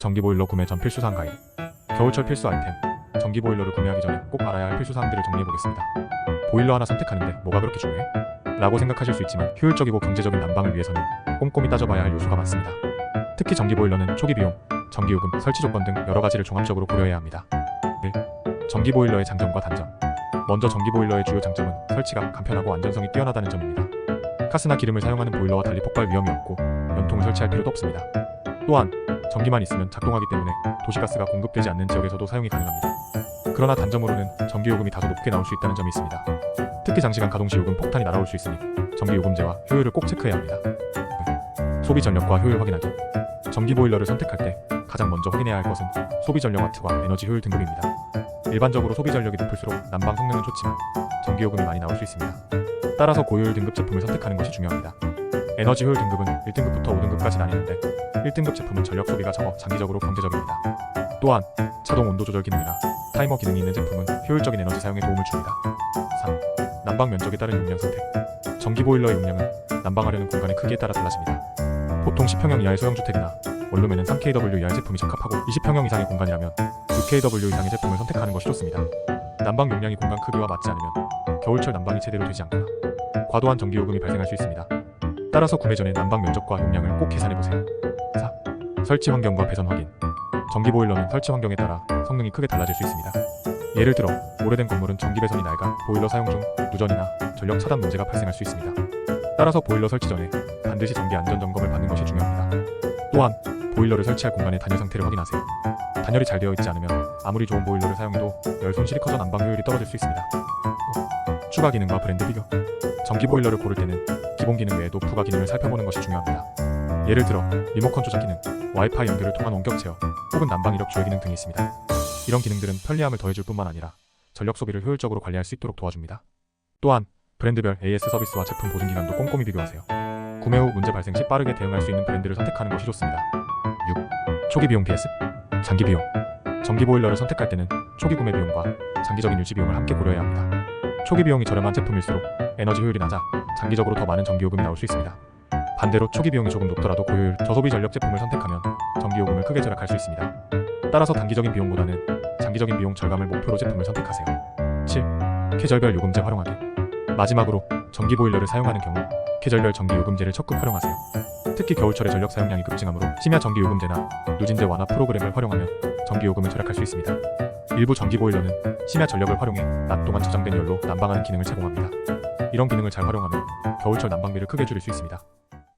전기보일러 구매 전 필수사항 가이드. 겨울철 필수 아이템. 전기보일러를 구매하기 전에 꼭 알아야 할 필수사항들을 정리해보겠습니다. 보일러 하나 선택하는데 뭐가 그렇게 중요해? 라고 생각하실 수 있지만 효율적이고 경제적인 난방을 위해서는 꼼꼼히 따져봐야 할 요소가 많습니다. 특히 전기보일러는 초기 비용, 전기요금, 설치 조건 등 여러가지를 종합적으로 고려해야 합니다. 1. 전기보일러의 장점과 단점. 먼저 전기보일러의 주요 장점은 설치가 간편하고 안전성이 뛰어나다는 점입니다. 가스나 기름을 사용하는 보일러와 달리 폭발 위험이 없고 연통을 설치할 필요도 없습니다. 또한 전기만 있으면 작동하기 때문에 도시가스가 공급되지 않는 지역에서도 사용이 가능합니다. 그러나 단점으로는 전기요금이 다소 높게 나올 수 있다는 점이 있습니다. 특히 장시간 가동 시 요금 폭탄이 날아올 수 있으니 전기요금제와 효율을 꼭 체크해야 합니다. 소비 전력과 효율 확인하기. 전기보일러를 선택할 때 가장 먼저 확인해야 할 것은 소비 전력 와트와 에너지 효율 등급입니다. 일반적으로 소비 전력이 높을수록 난방 성능은 좋지만 전기요금이 많이 나올 수 있습니다. 따라서 고효율 등급 제품을 선택하는 것이 중요합니다. 에너지 효율 등급은 1등급부터 5등급까지 나뉘는데 1등급 제품은 전력 소비가 적어 장기적으로 경제적입니다. 또한 자동 온도 조절 기능이나 타이머 기능이 있는 제품은 효율적인 에너지 사용에 도움을 줍니다. 3. 난방 면적에 따른 용량 선택. 전기보일러의 용량은 난방하려는 공간의 크기에 따라 달라집니다. 보통 10평형 이하의 소형주택이나 원룸에는 3kW 이하의 제품이 적합하고 20평형 이상의 공간이라면 6kW 이상의 제품을 선택하는 것이 좋습니다. 난방 용량이 공간 크기와 맞지 않으면 겨울철 난방이 제대로 되지 않거나 과도한 전기요금이 발생할 수 있습니다. 따라서 구매 전에 난방 면적과 용량을 꼭 계산해보세요. 4. 설치 환경과 배선 확인. 전기보일러는 설치 환경에 따라 성능이 크게 달라질 수 있습니다. 예를 들어 오래된 건물은 전기 배선이 낡아 보일러 사용 중 누전이나 전력 차단 문제가 발생할 수 있습니다. 따라서 보일러 설치 전에 반드시 정기 안전 점검을 받는 것이 중요합니다. 또한 보일러를 설치할 공간의 단열 상태를 확인하세요. 단열이 잘 되어 있지 않으면 아무리 좋은 보일러를 사용해도 열 손실이 커져 난방 효율이 떨어질 수 있습니다. 추가 기능과 브랜드 비교. 전기보일러를 고를 때는 기본 기능 외에도 부가 기능을 살펴보는 것이 중요합니다. 예를 들어 리모컨 조작 기능, 와이파이 연결을 통한 원격 제어, 혹은 난방 이력 조회 기능 등이 있습니다. 이런 기능들은 편리함을 더해줄 뿐만 아니라 전력 소비를 효율적으로 관리할 수 있도록 도와줍니다. 또한 브랜드별 AS 서비스와 제품 보증 기간도 꼼꼼히 비교하세요. 구매 후 문제 발생 시 빠르게 대응할 수 있는 브랜드를 선택하는 것이 좋습니다. 6. 초기 비용 vs 장기 비용. 전기보일러를 선택할 때는 초기 구매 비용과 장기적인 유지 비용을 함께 고려해야 합니다. 초기 비용이 저렴한 제품일수록 에너지 효율이 낮아 장기적으로 더 많은 전기요금이 나올 수 있습니다. 반대로 초기 비용이 조금 높더라도 고효율, 저소비 전력 제품을 선택하면 전기요금을 크게 절약할 수 있습니다. 따라서 단기적인 비용보다는 장기적인 비용 절감을 목표로 제품을 선택하세요. 7. 계절별 요금제 활용하기. 마지막으로 전기보일러를 사용하는 경우 계절별 전기요금제를 적극 활용하세요. 특히 겨울철에 전력 사용량이 급증하므로 심야 전기요금제나 누진제 완화 프로그램을 활용하면 전기요금을 절약할 수 있습니다. 일부 전기보일러는 심야 전력을 활용해 낮 동안 저장된 열로 난방하는 기능을 제공합니다. 이런 기능을 잘 활용하면 겨울철 난방비를 크게 줄일 수 있습니다.